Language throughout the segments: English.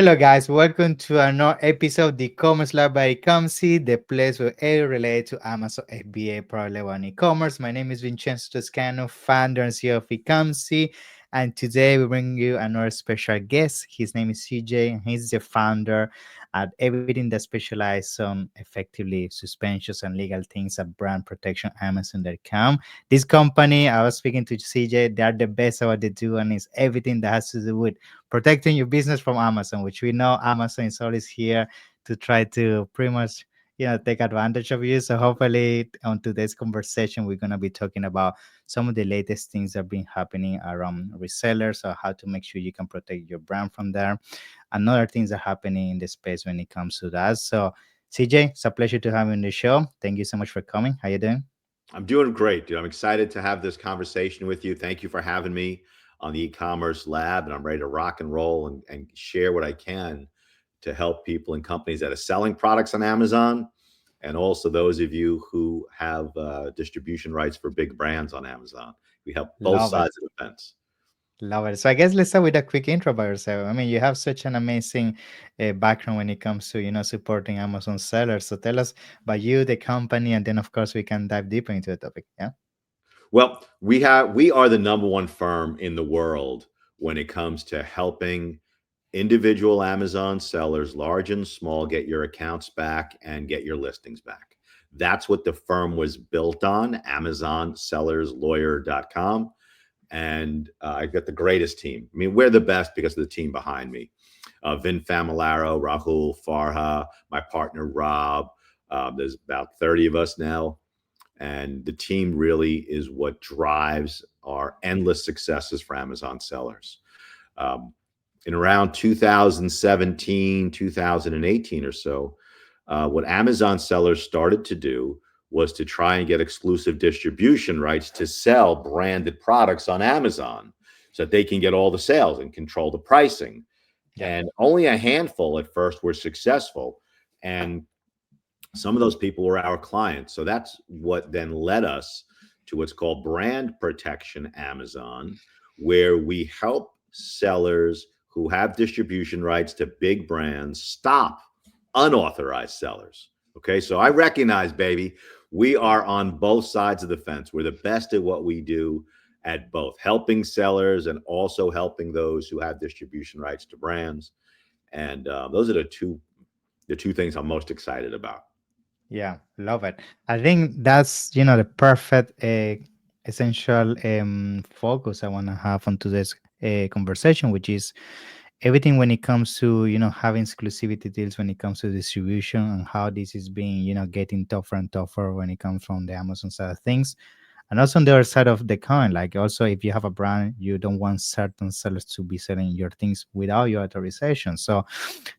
Hello, guys. Welcome to another episode of the e-commerce lab by Ecomcy, the place where everything related to Amazon FBA product level and e-commerce. My name is Vincenzo Toscano, founder and CEO of Ecomcy, and today we bring you another special guest. His name is CJ, and he's the founder at everything that specializes on effectively suspensions and legal things at brand protection Amazon.com. This company, I was speaking to CJ, they are the best at what they do, and it's everything that has to do with protecting your business from Amazon, which we know Amazon is always here to try to pretty much take advantage of you. So hopefully on today's conversation we're gonna be talking about some of the latest things that have been happening around resellers or how to make sure you can protect your brand from there. And other things are happening in the space when it comes to that. So CJ, it's a pleasure to have you on the show. Thank you so much for coming. How you doing? I'm doing great, dude. I'm excited to have this conversation with you. Thank you for having me on the e-commerce lab, and I'm ready to rock and roll and share what I can to help people and companies that are selling products on Amazon, and also those of you who have distribution rights for big brands on Amazon. We help both Love it. sides of the fence. Love it. So I guess let's start with a quick intro about yourself. I mean, you have such an amazing background when it comes to supporting Amazon sellers. So tell us about you, the company, and then of course we can dive deeper into the topic. Yeah. Well, we are the number one firm in the world when it comes to helping individual Amazon sellers, large and small, get your accounts back and get your listings back. That's what the firm was built on, AmazonSellersLawyer.com. And I've got the greatest team. I mean, we're the best because of the team behind me. Vin Familaro, Rahul Farha, my partner Rob. There's about 30 of us now. And the team really is what drives our endless successes for Amazon sellers. Um, in around 2017, 2018 or so, what Amazon sellers started to do was to try and get exclusive distribution rights to sell branded products on Amazon so that they can get all the sales and control the pricing. Yeah. And only a handful at first were successful. And some of those people were our clients. So that's what then led us to what's called brand protection Amazon, where we help sellers who have distribution rights to big brands stop unauthorized sellers. Okay. So I recognize, baby, we are on both sides of the fence. We're the best at what we do at both helping sellers and also helping those who have distribution rights to brands. And those are the two things I'm most excited about. Yeah, love it. I think that's the perfect essential focus I want to have on today's conversation, which is everything when it comes to having exclusivity deals when it comes to distribution and how this is being getting tougher and tougher when it comes from the Amazon side of things. And also on the other side of the coin, like also if you have a brand, you don't want certain sellers to be selling your things without your authorization. So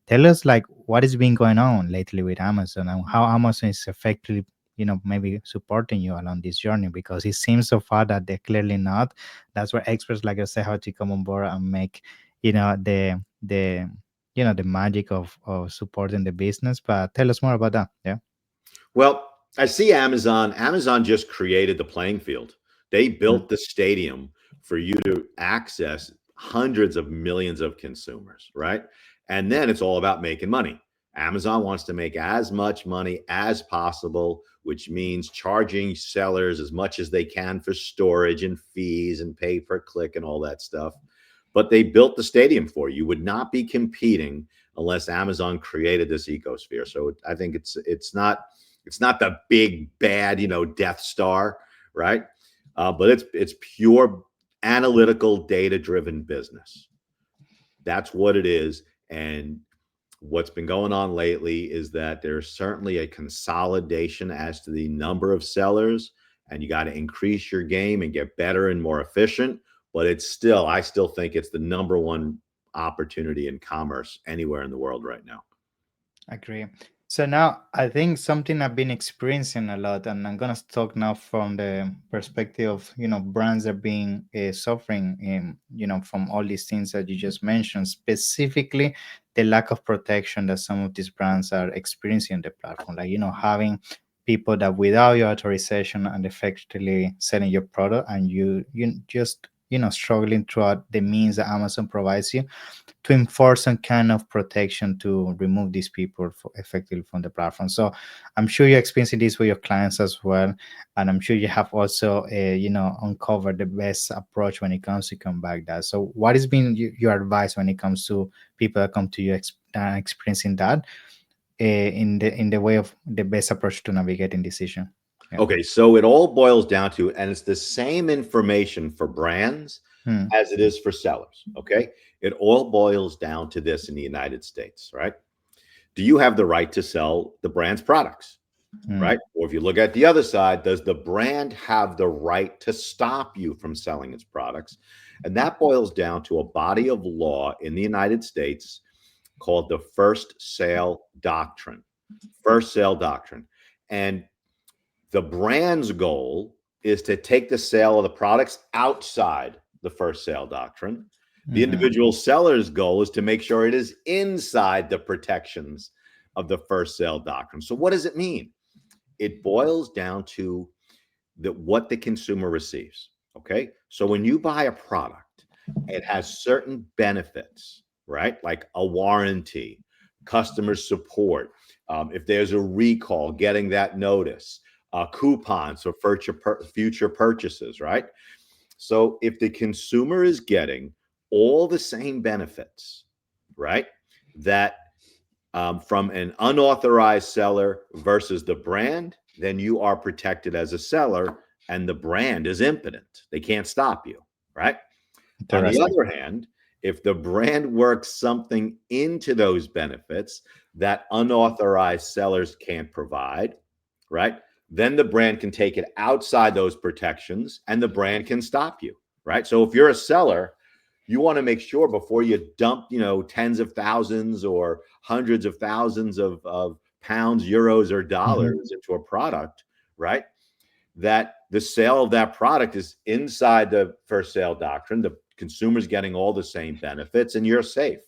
tell us like what has been going on lately with Amazon and how Amazon is effectively, maybe supporting you along this journey, because it seems so far that they're clearly not. That's where experts like I say have to come on board and make, the magic of supporting the business. But tell us more about that. Yeah. Well, I see Amazon. Amazon just created the playing field. They Mm. built the stadium for you to access hundreds of millions of consumers, right? And then it's all about making money. Amazon wants to make as much money as possible, which means charging sellers as much as they can for storage and fees and pay per click and all that stuff. But they built the stadium for you. You would not be competing unless Amazon created this ecosphere. So I think it's not the big bad, Death Star, right? But it's pure analytical, data driven business. That's what it is. And what's been going on lately is that there's certainly a consolidation as to the number of sellers, and you got to increase your game and get better and more efficient. But I still think it's the number one opportunity in commerce anywhere in the world right now. Agree. So now I think something I've been experiencing a lot, and I'm gonna talk now from the perspective of brands that are being suffering in from all these things that you just mentioned, specifically the lack of protection that some of these brands are experiencing on the platform, like having people that without your authorization and effectively selling your product, and you just struggling throughout the means that Amazon provides you to enforce some kind of protection to remove these people effectively from the platform. So I'm sure you're experiencing this with your clients as well, and I'm sure you have also uncovered the best approach when it comes to combat that. So what has been your advice when it comes to people that come to you experiencing that, in the way of the best approach to navigating decision? Yeah. Okay, so it all boils down to, and it's the same information for brands Hmm. as it is for sellers. Okay, it all boils down to this in the United States, right? Do you have the right to sell the brand's products, Hmm. right? Or if you look at the other side, does the brand have the right to stop you from selling its products? And that boils down to a body of law in the United States called the First Sale Doctrine. First Sale Doctrine. And the brand's goal is to take the sale of the products outside the first sale doctrine. The Hmm. individual seller's goal is to make sure it is inside the protections of the first sale doctrine. So, what does it mean? It boils down to what the consumer receives. Okay. So, when you buy a product, it has certain benefits, right? Like a warranty, customer support. If there's a recall, getting that notice, coupons for future purchases, right? So if the consumer is getting all the same benefits, right, that from an unauthorized seller versus the brand, then you are protected as a seller and the brand is impotent. They can't stop you, right? On the Interesting. other hand, if the brand works something into those benefits that unauthorized sellers can't provide, right? Then the brand can take it outside those protections and the brand can stop you, right? So if you're a seller, you want to make sure before you dump, tens of thousands or hundreds of thousands of pounds, euros, or Hmm. dollars into a product, right? That the sale of that product is inside the first sale doctrine. The consumer's getting all the same benefits and you're safe,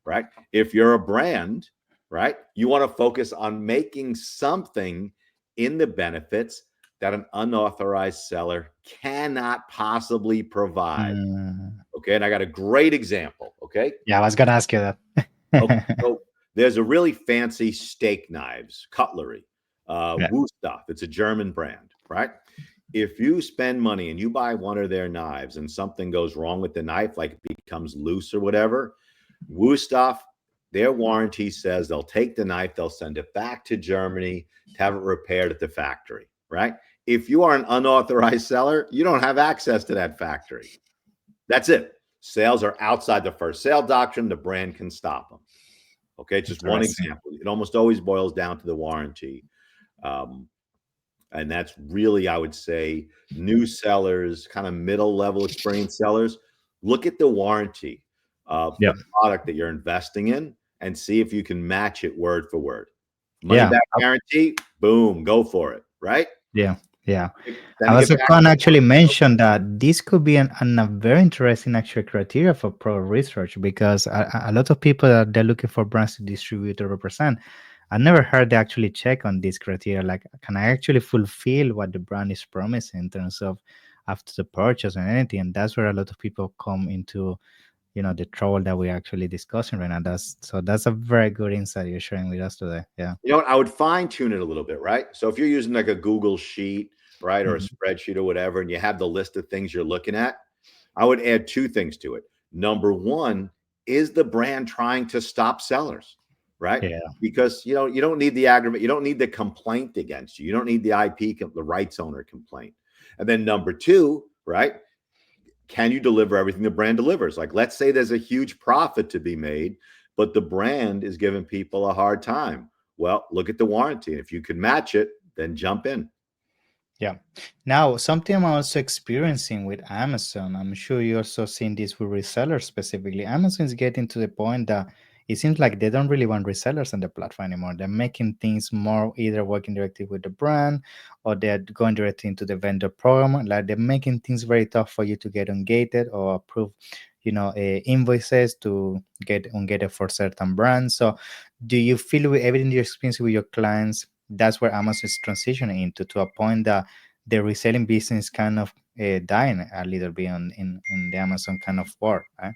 right? If you're a brand, right, you want to focus on making something in the benefits that an unauthorized seller cannot possibly provide. Mm. Okay. And I got a great example. Okay. Yeah, I was gonna ask you that. Okay, so there's a really fancy steak knives, cutlery, Yeah. Wusthof. It's a German brand, right? If you spend money and you buy one of their knives and something goes wrong with the knife, like it becomes loose or whatever, Wusthof, their warranty says they'll take the knife, they'll send it back to Germany to have it repaired at the factory, right? If you are an unauthorized seller, you don't have access to that factory. That's it. Sales are outside the first sale doctrine. The brand can stop them. Okay, just one Interesting. example. It almost always boils down to the warranty. Um, and that's really, I would say, new sellers, kind of middle level experienced sellers, look at the warranty of Yeah. the product that you're investing in and see if you can match it word for word. Money Yeah. back guarantee, boom, go for it, right? Yeah. Yeah. I Sending was it back going to to the actually mention that this could be a very interesting actual criteria for pro research, because a lot of people that they're looking for brands to distribute or represent, I never heard they actually check on this criteria. Like, can I actually fulfill what the brand is promising in terms of after the purchase and anything? And that's where a lot of people come into, the trouble that we're actually discussing right now. That's a very good insight you're sharing with us today. Yeah. I would fine tune it a little bit, right? So if you're using like a Google sheet, right, or a Mhm. spreadsheet or whatever, and you have the list of things you're looking at, I would add two things to it. Number one, is the brand trying to stop sellers, right? Yeah. Because you don't need the aggravate, you don't need the complaint against you, you don't need the IP, the rights owner complaint. And then number two, right? Can you deliver everything the brand delivers? Like, let's say there's a huge profit to be made, but the brand is giving people a hard time. Well, look at the warranty. If you can match it, then jump in. Yeah. Now, something I'm also experiencing with Amazon, I'm sure you're also seeing this with resellers specifically. Amazon is getting to the point that it seems like they don't really want resellers on the platform anymore. They're making things more either working directly with the brand, or they're going directly into the vendor program. Like, they're making things very tough for you to get ungated or approve, invoices to get ungated for certain brands. So, do you feel with everything you're experiencing with your clients, that's where Amazon is transitioning into, to a point that the reselling business kind of dying a little bit in the Amazon kind of world, right?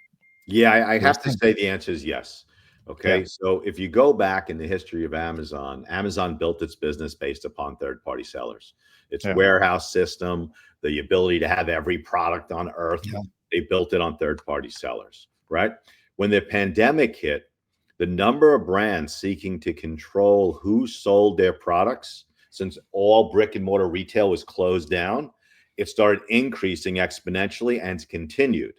Yeah, I You're have to saying. say the answer is yes. Yeah, Okay. So if you go back in the history of Amazon, Amazon built its business based upon third party sellers. Its yeah, warehouse system, the ability to have every product on earth, yeah, they built it on third party sellers, right? When the pandemic hit, the number of brands seeking to control who sold their products, since all brick and mortar retail was closed down, it started increasing exponentially and continued.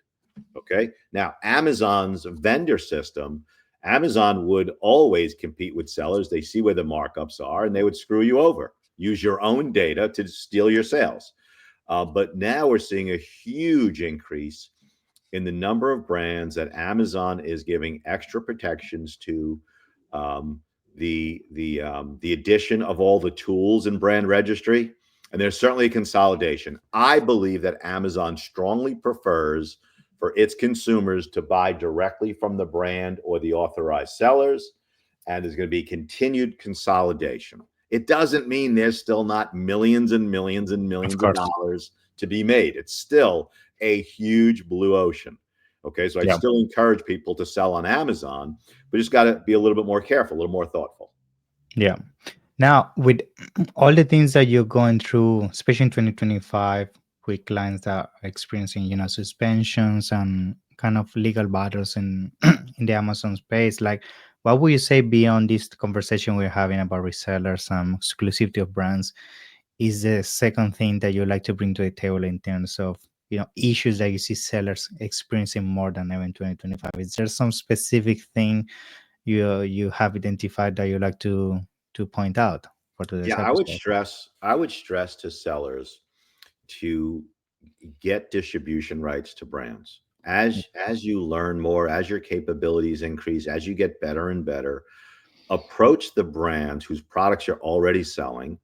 Okay. Now, Amazon's vendor system, Amazon would always compete with sellers. They see where the markups are and they would screw you over, use your own data to steal your sales. But now we're seeing a huge increase in the number of brands that Amazon is giving extra protections to, um, the addition of all the tools in brand registry, and there's certainly a consolidation. I believe that Amazon strongly prefers for its consumers to buy directly from the brand or the authorized sellers, and there's going to be continued consolidation. It doesn't mean there's still not millions and millions and of millions of course. dollars to be made. It's still a huge blue ocean. Okay, so I Yeah. still encourage people to sell on Amazon, but just got to be a little bit more careful, a little more thoughtful. Yeah. Now, with all the things that you're going through, especially in 2025, with clients that are experiencing, suspensions and kind of legal battles in in the Amazon space, like, what would you say beyond this conversation we're having about resellers and exclusivity of brands is the second thing that you like to bring to the table in terms of, issues that you see sellers experiencing more than ever in 2025? Is there some specific thing you have identified that you like to point out for today's Yeah, I would episode? stress I would stress to sellers to get distribution rights to brands. As you learn more, as your capabilities increase, as you get better and better, approach the brands whose products you're already selling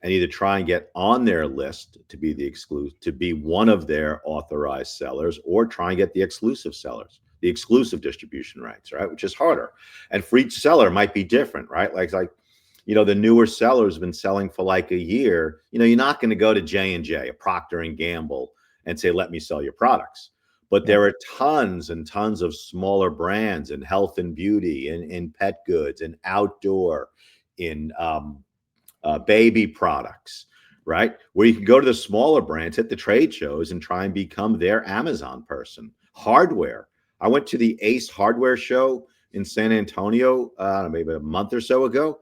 and either try and get on their list to be the exclusive, to be one of their authorized sellers, or try and get the exclusive sellers, the exclusive distribution rights, right? Which is harder. And for each seller might be different, right? The newer sellers have been selling for like a year. You're not going to go to J&J, a Procter and Gamble, and say, let me sell your products. But Yeah, there are tons and tons of smaller brands in health and beauty, in pet goods, in outdoor, in baby products, right? Where you can go to the smaller brands, hit the trade shows, and try and become their Amazon person. Hardware. I went to the Ace Hardware show in San Antonio, maybe a month or so ago.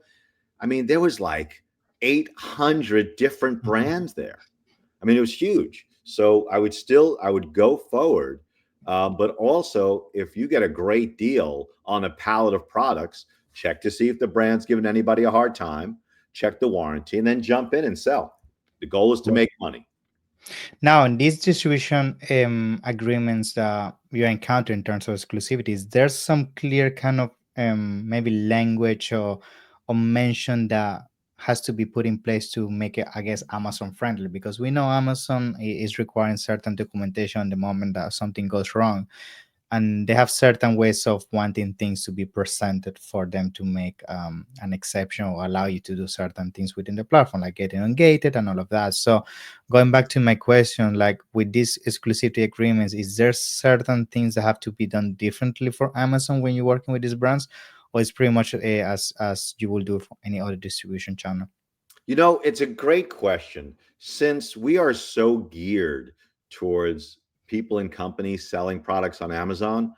I mean, there was like 800 different mhm, brands there. I mean, it was huge. So I would go forward. But also, if you get a great deal on a pallet of products, check to see if the brand's giving anybody a hard time, check the warranty, and then jump in and sell. The goal is to yeah. make money. Now, in these distribution agreements that you encounter in terms of exclusivities, there's some clear kind of maybe language or mention that has to be put in place to make it, I guess, Amazon friendly, because we know Amazon is requiring certain documentation the moment that something goes wrong, and they have certain ways of wanting things to be presented for them to make an exception or allow you to do certain things within the platform, like getting ungated and all of that. So going back to my question, like with these exclusivity agreements, is there certain things that have to be done differently for Amazon when you're working with these brands, or it's pretty much as you will do for any other distribution channel? It's a great question. Since we are so geared towards people and companies selling products on Amazon,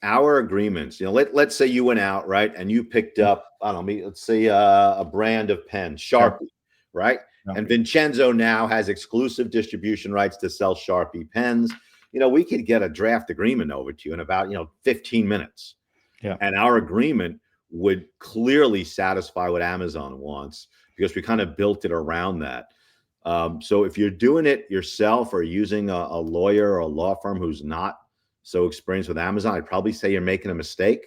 our agreements, let's say you went out, right, and you picked Yeah, up, I don't know, let's say a brand of pens, yeah, Sharpie, right? yeah, And Vincenzo now has exclusive distribution rights to sell Sharpie pens. We could get a draft agreement over to you in about, 15 minutes. yeah, And our agreement would clearly satisfy what Amazon wants because we kind of built it around that. So if you're doing it yourself or using a lawyer or a law firm who's not so experienced with Amazon, I'd probably say you're making a mistake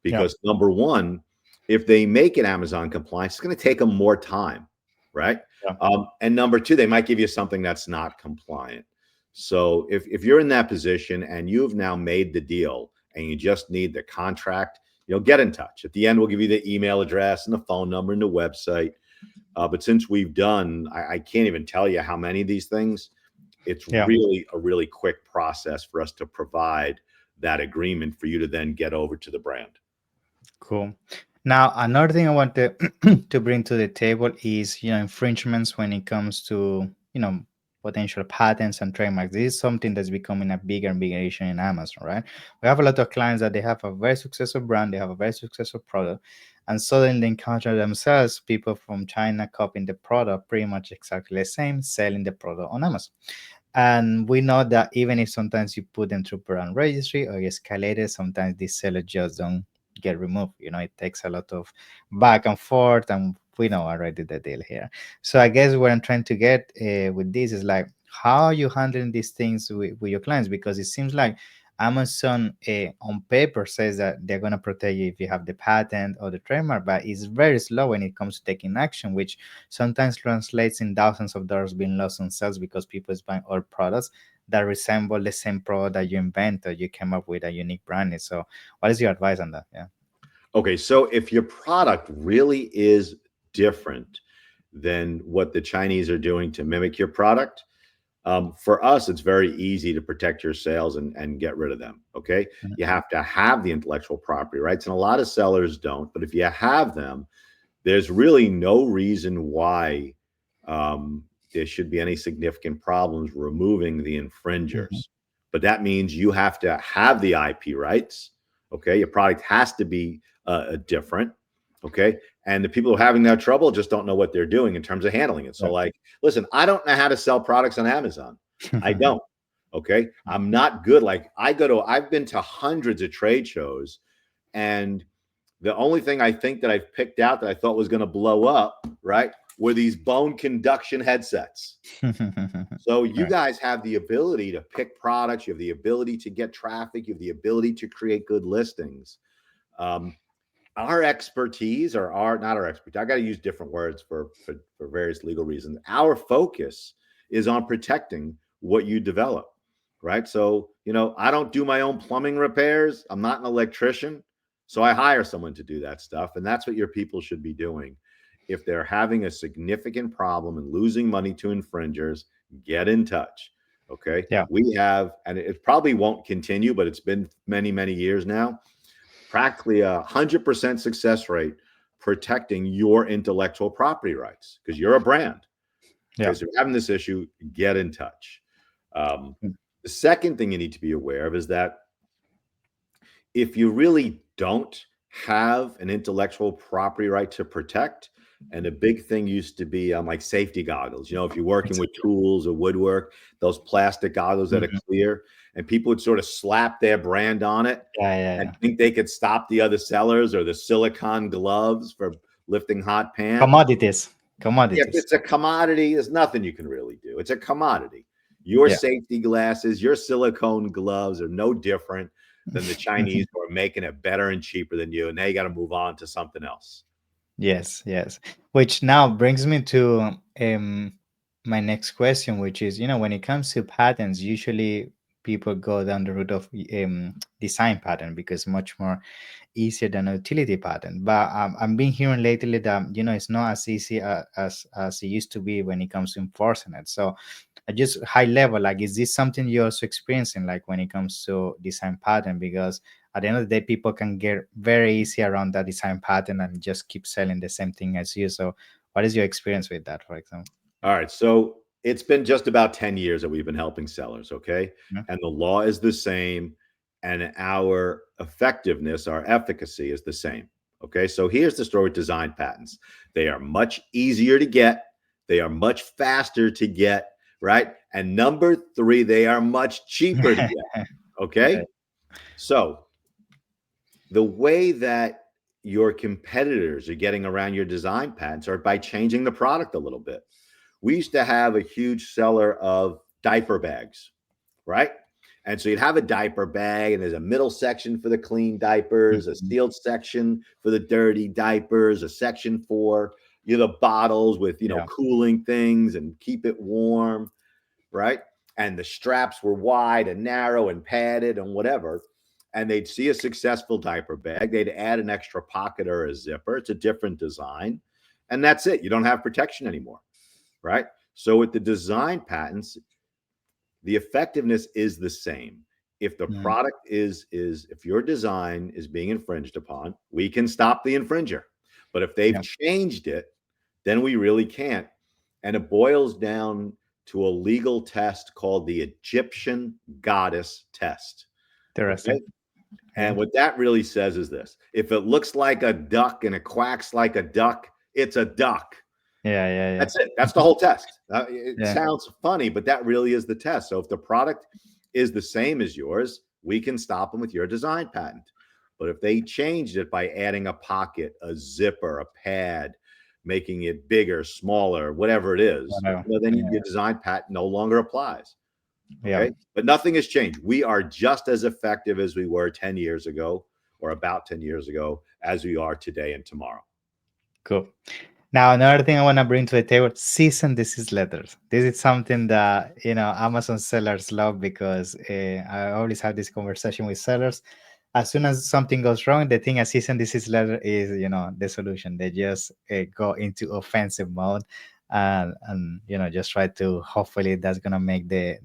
yeah, because number one, if they make it Amazon compliant, it's going to take them more time, right? yeah, And number two, they might give you something that's not compliant. So if you're in that position and you've now made the deal and you just need the contract, get in touch. At the end, we'll give you the email address and the phone number and the website. But since we've done, I can't even tell you how many of these things, it's Yeah. really a really quick process for us to provide that agreement for you to then get over to the brand. Cool. Now, another thing I want to to bring to the table is, infringements when it comes to, potential patents and trademarks. This is something that's becoming a bigger and bigger issue in Amazon, right? We have a lot of clients that they have a very successful brand, they have a very successful product, and suddenly they encounter themselves people from China copying the product pretty much exactly the same, selling the product on Amazon. And we know that even if sometimes you put them through brand registry or you escalate it, sometimes these sellers just don't get removed. It takes a lot of back and forth, and we know already the deal here. So I guess what I'm trying to get with this is like, how are you handling these things with your clients? Because it seems like Amazon on paper says that they're going to protect you if you have the patent or the trademark, but it's very slow when it comes to taking action, which sometimes translates in thousands of dollars being lost on sales because people is buying old products that resemble the same product that you invent or you came up with a unique branding. So what is your advice on that? Yeah. Okay, so if your product really is different than what the Chinese are doing to mimic your product, for us, it's very easy to protect your sales and get rid of them. Okay. Mhm. You have to have the intellectual property rights, and a lot of sellers don't. But if you have them, there's really no reason why there should be any significant problems removing the Mhm. infringers. But that means you have to have the IP rights. Okay. Your product has to be different. Okay. And the people who are having that trouble just don't know what they're doing in terms of handling it. So, Yeah. like, listen, I don't know how to sell products on Amazon. I don't. Okay. I'm not good. Like, I've been to hundreds of trade shows, and the only thing I think that I've picked out that I thought was going to blow up, right, were these bone conduction headsets. So you Right. guys have the ability to pick products, you have the ability to get traffic, you have the ability to create good listings. Um, our expertise, or our not our expertise, I got to use different words for various legal reasons. Our focus is on protecting what you develop, right? So, I don't do my own plumbing repairs. I'm not an electrician. So I hire someone to do that stuff. And that's what your people should be doing. If they're having a significant problem and losing money to infringers, get in touch. Okay. Yeah. We have, and it probably won't continue, but it's been many, many years now, practically 100% success rate protecting your intellectual property rights because you're a brand. Okay, Yeah. so if you're having this issue, get in touch. Um, the second thing you need to be aware of is that if you really don't have an intellectual property right to protect, and a big thing used to be like safety goggles. If you're working with Exactly. tools or woodwork, those plastic goggles that are Mhm. clear, and people would sort of slap their brand on it Yeah. Yeah. and Yeah. think they could stop the other sellers, or the silicone gloves for lifting hot pans. Commodities. If Commodities. it's a commodity, there's nothing you can really do. It's a commodity. Your Yeah. safety glasses, your silicone gloves are no different than the Chinese who are making it better and cheaper than you. And now you got to move on to something else. Yes, yes. Which now brings me to my next question, which is, when it comes to patents, usually people go down the route of design patent because much more easier than a utility patent. But I've been hearing lately that it's not as easy as it used to be when it comes to enforcing it. So just high level, like, is this something you're also experiencing, like when it comes to design pattern? Because at the end of the day, people can get very easy around that design pattern and just keep selling the same thing as you. So what is your experience with that, for example? All right. So it's been just about 10 years that we've been helping sellers. Okay. Yeah. And the law is the same, and our effectiveness, our efficacy is the same. Okay. So here's the story with design patents: they are much easier to get, they are much faster to get, right? And number three, they are much cheaper to get. Right. Okay. So the way that your competitors are getting around your design patents are by changing the product a little bit. We used to have a huge seller of diaper bags, right? And so you'd have a diaper bag, and there's a middle section for the clean diapers, a Mhm. sealed section for the dirty diapers, a section for the bottles with Yeah. cooling things and keep it warm, right? And the straps were wide and narrow and padded and whatever. And they'd see a successful diaper bag, they'd add an extra pocket or a zipper. It's a different design. and that's it. You don't have protection anymore, right? So with the design patents, the effectiveness is the same. If the Mm, product is if your design is being infringed upon, we can stop the infringer. But if they've yeah, changed it, then we really can't. And it boils down to a legal test called the Egyptian goddess test. Okay. interesting. Yeah, And what that really says is this: if it looks like a duck and it quacks like a duck, it's a duck. yeah, yeah, That's it. That's the whole test. It yeah, sounds funny, but that really is the test. So if the product is the same as yours, we can stop them with your design patent. But if they changed it by adding a pocket, a zipper, a pad, making it bigger, smaller, whatever it is, whatever. then Yeah, your design patent no longer applies. yeah, Okay. But nothing has changed. We are just as effective as we were 10 years ago or about 10 years ago as we are today and tomorrow. cool. Now, another thing I want to bring to the table: cease and desist letters. This is something that Amazon sellers love because I always have this conversation with sellers. As soon as something goes wrong, they think a cease and desist letter is the solution. They just go into offensive mode, and just try to, hopefully that's gonna make the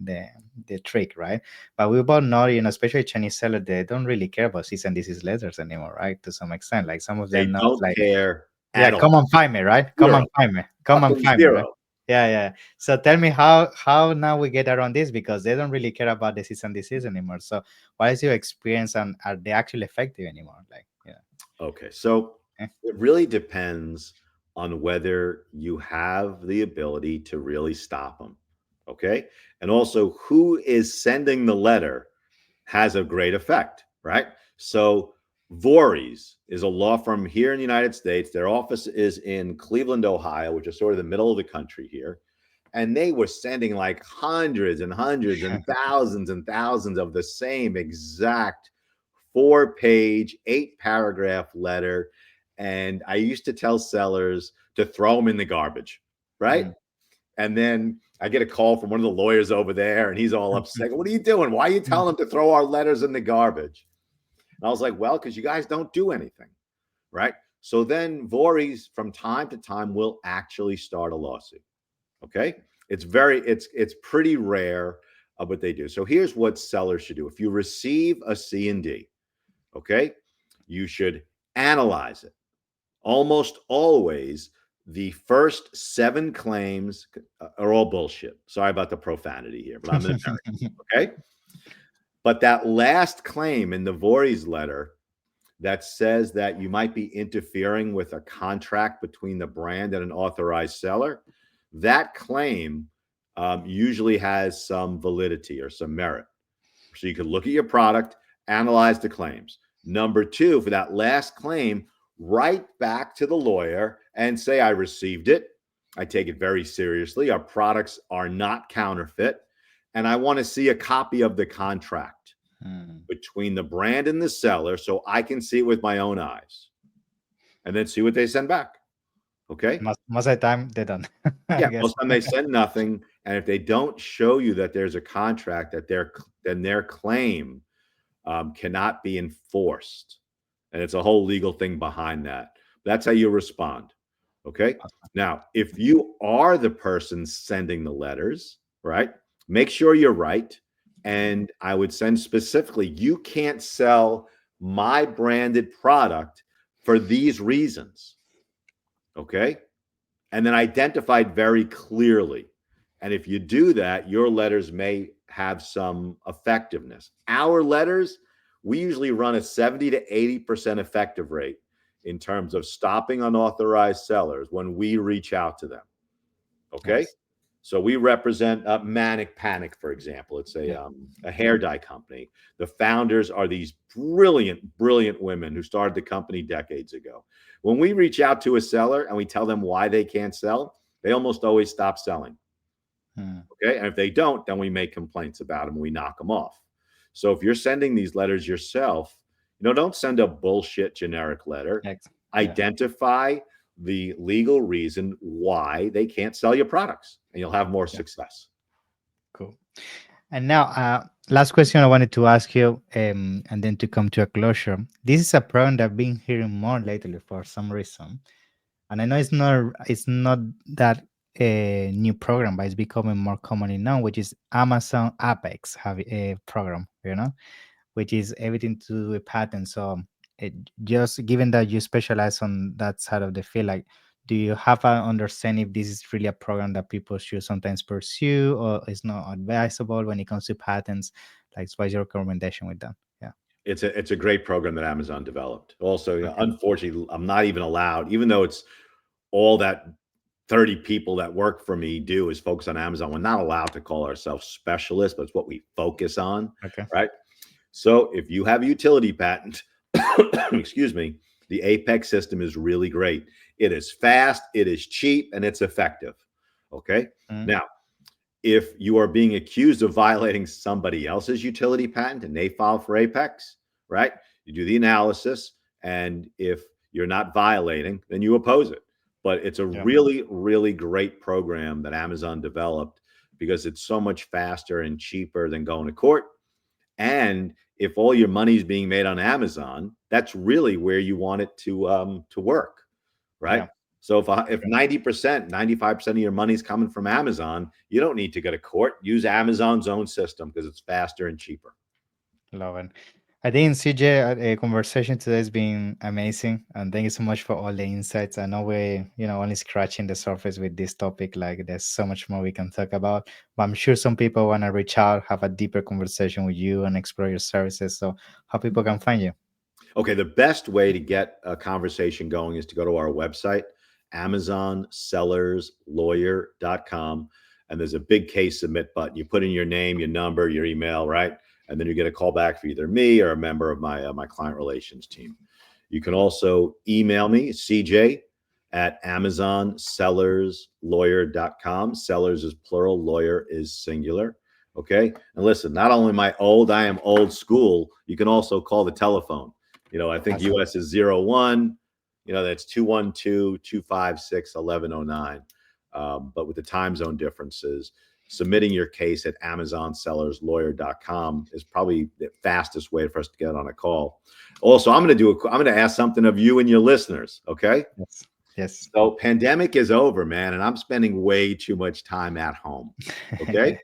trick, right? But we both know, especially Chinese sellers, they don't really care about cease and desist letters anymore, right? To some extent, like some of them They know it's don't like, care yeah, at come all. and find me, right? Come and Zero. find me. Come and Fucking find me, right? zero. Yeah, yeah. So tell me how now we get around this, because they don't really care about the cease and desist anymore. So what is your experience, and are they actually effective anymore? Like, yeah. Okay. So Eh, it really depends on whether you have the ability to really stop them. Okay. And also, who is sending the letter has a great effect, right? So, Voorhees is a law firm here in the United States. Their office is in Cleveland, Ohio, which is sort of the middle of the country here. And they were sending like hundreds and hundreds and thousands of the same exact 4-page, 8-paragraph letter. And I used to tell sellers to throw them in the garbage, right? mm. And then I get a call from one of the lawyers over there, and he's all upset. What are you doing? Why are you telling them to throw our letters in the garbage? And I was like, well, because you guys don't do anything, right? So then Voorhees, from time to time, will actually start a lawsuit. Okay, it's pretty rare what they do. So here's what sellers should do: if you receive a C and D, okay, you should analyze it. Almost always, the first 7 claims are all bullshit. Sorry about the profanity here, but I'm an American. Okay. But that last claim in the Voorhees letter that says that you might be interfering with a contract between the brand and an authorized seller, that claim usually has some validity or some merit. So you can look at your product, analyze the claims. Number two, for that last claim, write back to the lawyer and say, I received it. I take it very seriously. Our products are not counterfeit. And I want to see a copy of the contract Mm. between the brand and the seller so I can see it with my own eyes and then see what they send back. Okay. Most of the time they don't. I Yeah. guess. Most of the time they send nothing. And if they don't show you that there's a contract, then their claim cannot be enforced. And it's a whole legal thing behind that. That's how you respond. Okay. Now, if you are the person sending the letters, right, make sure you're right. And I would send specifically, you can't sell my branded product for these reasons. Okay. And then identified very clearly. And if you do that, your letters may have some effectiveness. Our letters, we usually run a 70 to 80% effective rate in terms of stopping unauthorized sellers when we reach out to them. Okay. Nice. So we represent Manic Panic, for example. It's Yeah. a hair dye company. The founders are these brilliant, brilliant women who started the company decades ago. When we reach out to a seller and we tell them why they can't sell, they almost always stop selling. Mm. Okay. And if they don't, then we make complaints about them. We knock them off. So if you're sending these letters yourself, don't send a bullshit generic letter. Yeah. Identify the legal reason why they can't sell your products, and you'll have more Yeah. success. Cool. And now, last question I wanted to ask you, and then to come to a closure. This is a problem that I've been hearing more lately for some reason. And I know it's not that a new program, but it's becoming more commonly known, which is Amazon Apex have a program, which is everything to do with patents. So it, just given that you specialize on that side of the field, like, do you have an understanding if this is really a program that people should sometimes pursue, or is not advisable when it comes to patents? Like, what's your recommendation with that? Yeah. It's a great program that Amazon developed. Also, Okay. unfortunately, I'm not even allowed, even though it's all that 30 people that work for me do is focus on Amazon. We're not allowed to call ourselves specialists, but it's what we focus on, Okay. right? So if you have a utility patent, excuse me, the Apex system is really great. It is fast, it is cheap, and it's effective. Okay. Mm, Now, if you are being accused of violating somebody else's utility patent and they file for Apex, right? You do the analysis, and if you're not violating, then you oppose it. But it's a yeah. really, really great program that Amazon developed because it's so much faster and cheaper than going to court. And if all your money is being made on Amazon, that's really where you want it to work, right? Yeah. So if Okay. 90%, 95% of your money is coming from Amazon, you don't need to go to court. Use Amazon's own system because it's faster and cheaper. Love it. I think CJ, a conversation today has been amazing, and thank you so much for all the insights. I know we're only scratching the surface with this topic. Like, there's so much more we can talk about, but I'm sure some people want to reach out, have a deeper conversation with you, and explore your services. So, how people can find you? Okay, the best way to get a conversation going is to go to our website, amazonsellerslawyer.com. And there's a big case submit button. You put in your name, your number, your email, right? And then you get a call back for either me or a member of my client relations team. You can also email me, CJ at amazonsellerslawyer.com. Sellers is plural, lawyer is singular. Okay. And listen, not only am I old, I am old school. You can also call the telephone. I think Awesome. US is 01. That's 212-256-1109. But with the time zone differences, submitting your case at amazonsellerslawyer.com is probably the fastest way for us to get on a call. Also, I'm going to ask something of you and your listeners. Okay. Yes. Yes. So pandemic is over, man, and I'm spending way too much time at home. Okay.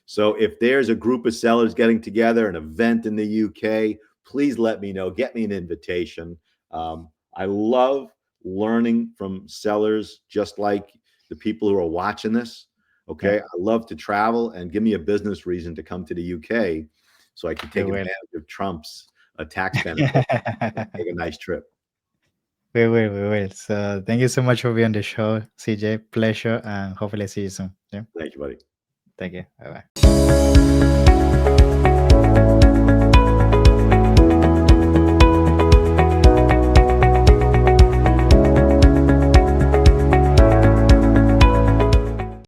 So if there's a group of sellers getting together, an event in the UK, please let me know. Get me an invitation. I love learning from sellers, just like the people who are watching this. Yeah, Okay. I love to travel, and give me a business reason to come to the UK so I can we take will. advantage of Trump's tax benefit and take a nice trip. We will. We will. So, thank you so much for being on the show, CJ. Pleasure, and hopefully see you soon. Yeah. Thank you, buddy. Thank you. Bye bye.